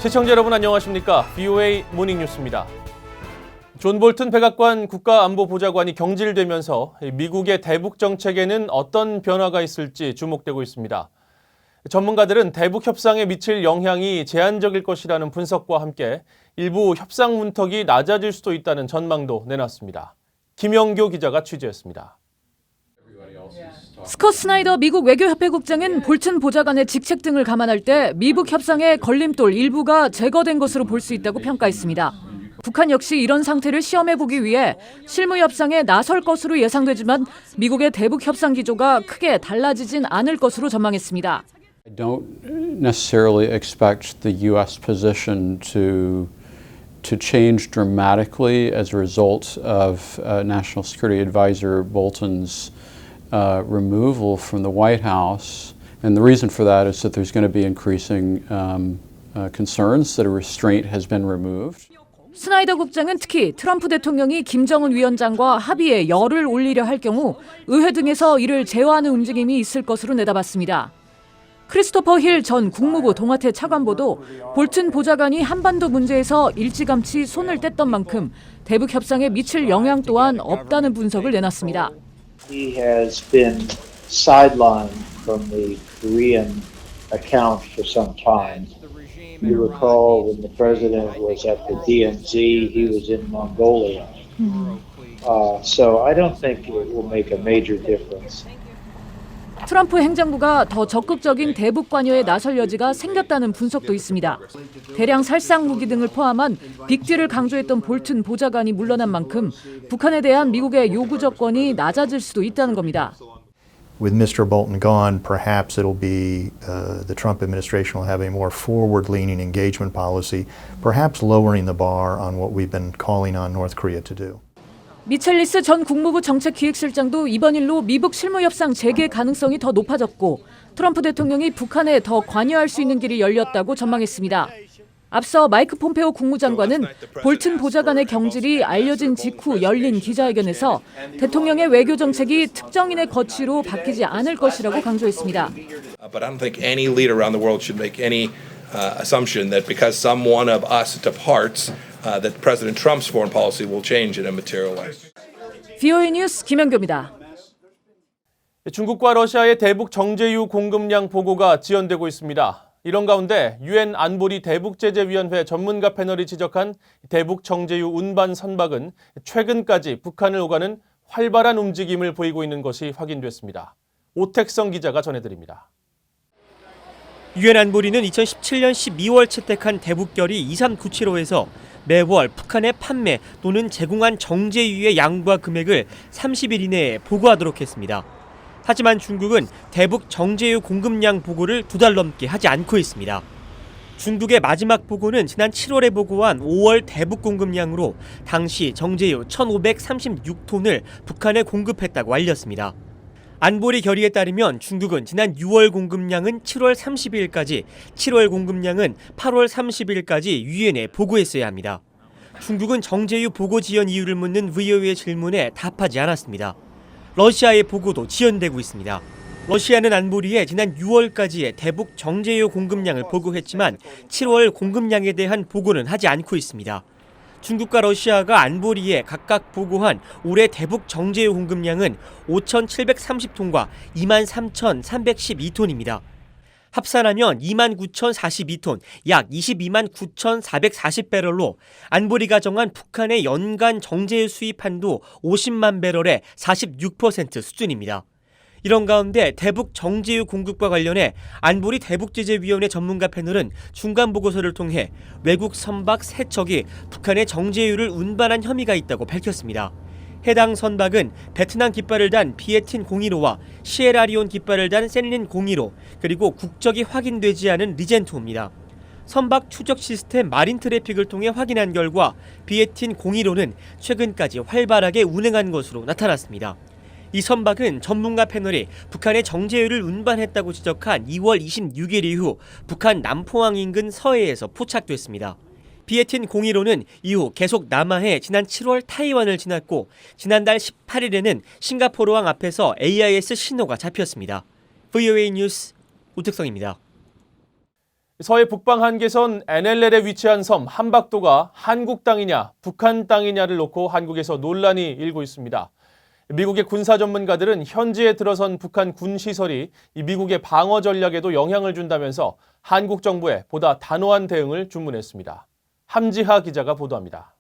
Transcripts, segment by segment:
시청자 여러분 안녕하십니까? VOA 모닝뉴스입니다. 존 볼튼 백악관 국가안보보좌관이 경질되면서 미국의 대북 정책에는 어떤 변화가 있을지 주목되고 있습니다. 전문가들은 대북 협상에 미칠 영향이 제한적일 것이라는 분석과 함께 일부 협상 문턱이 낮아질 수도 있다는 전망도 내놨습니다. 김영교 기자가 취재했습니다. 스콧 스나이더 미국 외교협회 국장은 볼튼 보좌관의 직책 등을 감안할 때 미북 협상의 걸림돌 일부가 제거된 것으로 볼 수 있다고 평가했습니다. 북한 역시 이런 상태를 시험해보기 위해 실무 협상에 나설 것으로 예상되지만 미국의 대북 협상 기조가 크게 달라지진 않을 것으로 전망했습니다. I don't necessarily expect the U.S. position to change dramatically as a result of National Security Advisor Bolton's removal from the White House. And the reason for that is that there's going to be increasing concerns that a restraint has been removed. 스나이더 국장은 특히 트럼프 대통령이 김정은 위원장과 합의에 열을 올리려 할 경우 의회 등에서 이를 제어하는 움직임이 있을 것으로 내다봤습니다. 크리스토퍼 힐 전 국무부 동아태 차관보도 볼튼 보좌관이 한반도 문제에서 일찌감치 손을 뗐던 만큼 대북 협상에 미칠 영향 또한 없다는 분석을 내놨습니다. He has been sidelined from the Korean account for some time. You recall when the president was at the DMZ, he was in Mongolia. So I don't think it will make a major difference. 트럼프 행정부가 더 적극적인 대북 관여에 나설 여지가 생겼다는 분석도 있습니다. 대량 살상 무기 등을 포함한 빅딜을 강조했던 볼튼 보좌관이 물러난 만큼 북한에 대한 미국의 요구 조건이 낮아질 수도 있다는 겁니다. With Mr. Bolton gone, perhaps it'll be the Trump administration will have a more forward-leaning engagement policy, perhaps lowering the bar on what we've been calling on North Korea to do. 미첼리스 전 국무부 정책기획실장도 이번 일로 미북 실무협상 재개 가능성이 더 높아졌고 트럼프 대통령이 북한에 더 관여할 수 있는 길이 열렸다고 전망했습니다. 앞서 마이크 폼페오 국무장관은 볼튼 보좌관의 경질이 알려진 직후 열린 기자회견에서 대통령의 외교 정책이 특정인의 거취로 바뀌지 않을 것이라고 강조했습니다. But I don't think any leader around the world should make any assumption that because some one of us departs, that President Trump's foreign policy will change in a material way. VOA 뉴스 김영교입니다. 중국과 러시아의 대북 정제유 공급량 보고가 지연되고 있습니다. 이런 가운데 유엔 안보리 대북제재위원회 전문가 패널이 지적한 대북 정제유 운반 선박은 최근까지 북한을 오가는 활발한 움직임을 보이고 있는 것이 확인됐습니다. 오택성 기자가 전해드립니다. 유엔 안보리는 2017년 12월 채택한 대북결의 2397호에서 매월 북한에 판매 또는 제공한 정제유의 양과 금액을 30일 이내에 보고하도록 했습니다. 하지만 중국은 대북 정제유 공급량 보고를 2달 넘게 하지 않고 있습니다. 중국의 마지막 보고는 지난 7월에 보고한 5월 대북 공급량으로 당시 정제유 1,536톤을 북한에 공급했다고 알렸습니다. 안보리 결의에 따르면 중국은 지난 6월 공급량은 7월 30일까지, 7월 공급량은 8월 30일까지 유엔에 보고했어야 합니다. 중국은 정제유 보고 지연 이유를 묻는 VOA의 질문에 답하지 않았습니다. 러시아의 보고도 지연되고 있습니다. 러시아는 안보리에 지난 6월까지의 대북 정제유 공급량을 보고했지만 7월 공급량에 대한 보고는 하지 않고 있습니다. 중국과 러시아가 안보리에 각각 보고한 올해 대북 정제유 공급량은 5,730톤과 23,312톤입니다. 합산하면 29,042톤, 약 229,440배럴로 안보리가 정한 북한의 연간 정제유 수입 한도 50만 배럴의 46% 수준입니다. 이런 가운데 대북 정제유 공급과 관련해 안보리 대북제재위원회 전문가 패널은 중간 보고서를 통해 외국 선박 3척이 북한의 정제유를 운반한 혐의가 있다고 밝혔습니다. 해당 선박은 베트남 깃발을 단 비에틴 015와 시에라리온 깃발을 단 샌린 015, 그리고 국적이 확인되지 않은 리젠토입니다. 선박 추적 시스템 마린 트래픽을 통해 확인한 결과 비에틴 015는 최근까지 활발하게 운행한 것으로 나타났습니다. 이 선박은 전문가 패널이 북한의 정제유를 운반했다고 지적한 2월 26일 이후 북한 남포항 인근 서해에서 포착됐습니다. 비에틴 015는 이후 계속 남하해 지난 7월 타이완을 지났고 지난달 18일에는 싱가포르항 앞에서 AIS 신호가 잡혔습니다. VOA 뉴스 오택성입니다. 서해 북방 한계선 NLL에 위치한 섬 함박도가 한국 땅이냐 북한 땅이냐를 놓고 한국에서 논란이 일고 있습니다. 미국의 군사 전문가들은 현지에 들어선 북한 군 시설이 미국의 방어 전략에도 영향을 준다면서 한국 정부에 보다 단호한 대응을 주문했습니다. 함지하 기자가 보도합니다.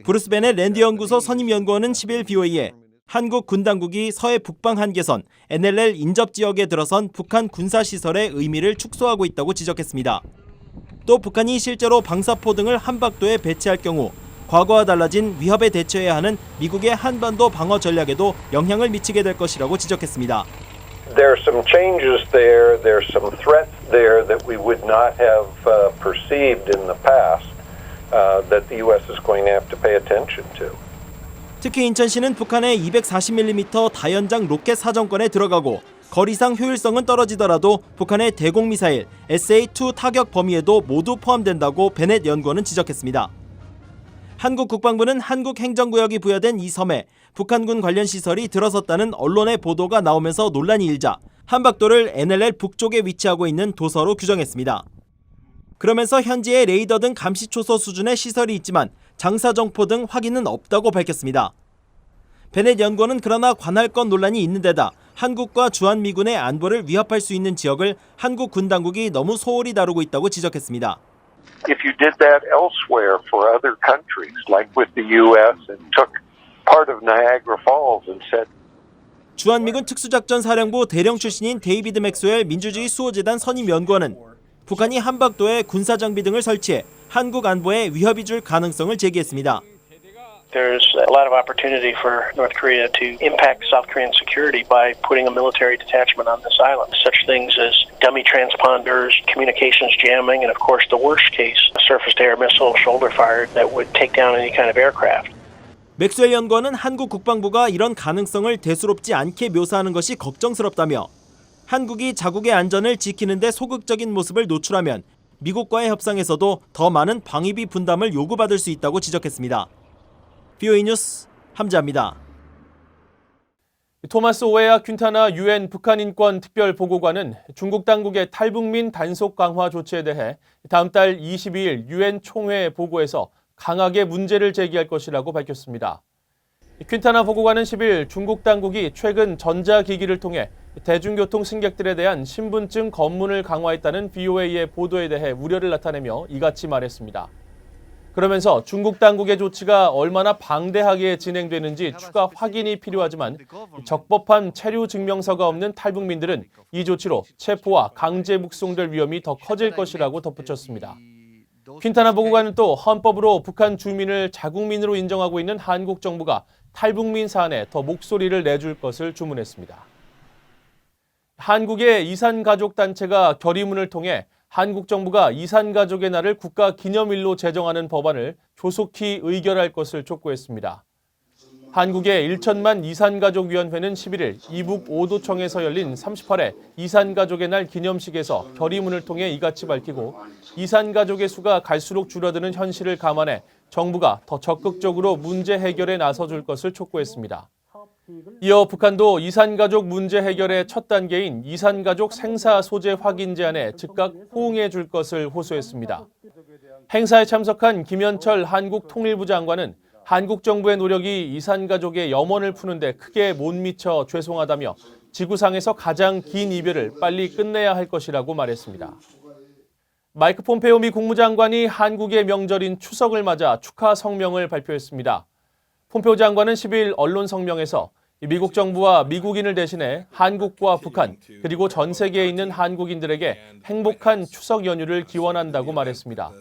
브루스벤의 랜드연구소 선임연구원은 10일 BOA에 한국 군 당국이 서해 북방 한계선 NLL 인접 지역에 들어선 북한 군사시설의 의미를 축소하고 있다고 지적했습니다. 또 북한이 실제로 방사포 등을 함박도에 배치할 경우 과거와 달라진 위협에 대처해야 하는 미국의 한반도 방어 전략에도 영향을 미치게 될 것이라고 지적했습니다. There are some changes there. There's some threats there that we would not have perceived in the past that the U.S. is going to have to pay attention to. 특히 인천시는 북한의 240mm 다연장 로켓 사정권에 들어가고 거리상 효율성은 떨어지더라도 북한의 대공미사일 SA-2 타격 범위에도 모두 포함된다고 베넷 연구원은 지적했습니다. 한국 국방부는 한국 행정구역이 부여된 이 섬에 북한군 관련 시설이 들어섰다는 언론의 보도가 나오면서 논란이 일자 함박도를 NLL 북쪽에 위치하고 있는 도서로 규정했습니다. 그러면서 현지에 레이더 등 감시초소 수준의 시설이 있지만 장사정포 등 확인은 없다고 밝혔습니다. 베넷 연구원은 그러나 관할권 논란이 있는 데다 한국과 주한미군의 안보를 위협할 수 있는 지역을 한국 군 당국이 너무 소홀히 다루고 있다고 지적했습니다. If you did that elsewhere for other countries, like with the U.S. and took part of Niagara Falls and said 주한미군 특수작전사령부 대령 출신인 데이비드 맥스웰 민주주의 수호재단 선임연구원은 북한이 함박도에 군사장비 등을 설치해 한국 안보에 위협이 줄 가능성을 제기했습니다. There's a lot of opportunity for North Korea to impact South Korean security by putting a military detachment on this island. Such things as dummy transponders, communications jamming, and of course the worst case, a surface-to-air missile shoulder-fired that would take down any kind of aircraft. 맥스웰 연구원은 한국 국방부가 이런 가능성을 대수롭지 않게 묘사하는 것이 걱정스럽다며 한국이 자국의 안전을 지키는 데 소극적인 모습을 노출하면 미국과의 협상에서도 더 많은 방위비 분담을 요구받을 수 있다고 지적했습니다. BOA 뉴스 함지아입니다. 토마스 오에아 퀸타나 UN 북한 인권 특별 보고관은 중국 당국의 탈북민 단속 강화 조치에 대해 다음 달 22일 UN 총회 보고에서 강하게 문제를 제기할 것이라고 밝혔습니다. 퀸타나 보고관은 10일 중국 당국이 최근 전자기기를 통해 대중교통 승객들에 대한 신분증 검문을 강화했다는 BOA의 보도에 대해 우려를 나타내며 이같이 말했습니다. 그러면서 중국 당국의 조치가 얼마나 방대하게 진행되는지 추가 확인이 필요하지만 적법한 체류 증명서가 없는 탈북민들은 이 조치로 체포와 강제 묵송될 위험이 더 커질 것이라고 덧붙였습니다. 퀸타나 보고관은 또 헌법으로 북한 주민을 자국민으로 인정하고 있는 한국 정부가 탈북민 사안에 더 목소리를 내줄 것을 주문했습니다. 한국의 이산가족단체가 결의문을 통해 한국 정부가 이산가족의 날을 국가기념일로 제정하는 법안을 조속히 의결할 것을 촉구했습니다. 한국의 1천만 이산가족위원회는 11일 이북 5도청에서 열린 38회 이산가족의 날 기념식에서 결의문을 통해 이같이 밝히고 이산가족의 수가 갈수록 줄어드는 현실을 감안해 정부가 더 적극적으로 문제 해결에 나서줄 것을 촉구했습니다. 이어 북한도 이산가족 문제 해결의 첫 단계인 이산가족 생사 소재 확인 제안에 즉각 호응해 줄 것을 호소했습니다. 행사에 참석한 김현철 한국통일부 장관은 한국 정부의 노력이 이산가족의 염원을 푸는데 크게 못 미쳐 죄송하다며 지구상에서 가장 긴 이별을 빨리 끝내야 할 것이라고 말했습니다. 마이크 폼페오 미 국무장관이 한국의 명절인 추석을 맞아 축하 성명을 발표했습니다. 폼페오 장관은 10일 언론 성명에서 미국 정부와 미국인을 대신해 한국과 북한 그리고 전 세계에 있는 한국인들에게 행복한 추석 연휴를 기원한다고 말했습니다.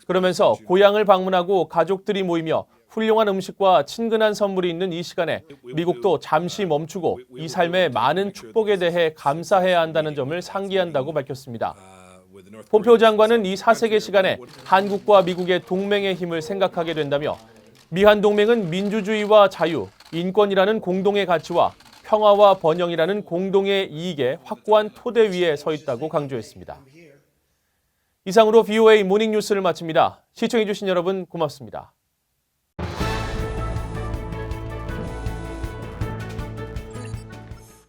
그러면서 고향을 방문하고 가족들이 모이며 훌륭한 음식과 친근한 선물이 있는 이 시간에 미국도 잠시 멈추고 이 삶의 많은 축복에 대해 감사해야 한다는 점을 상기한다고 밝혔습니다. 폼페오 장관은 이 사색의 시간에 한국과 미국의 동맹의 힘을 생각하게 된다며 미한 동맹은 민주주의와 자유, 인권이라는 공동의 가치와 평화와 번영이라는 공동의 이익에 확고한 토대 위에 서 있다고 강조했습니다. 이상으로 BOA 모닝뉴스를 마칩니다. 시청해주신 여러분 고맙습니다.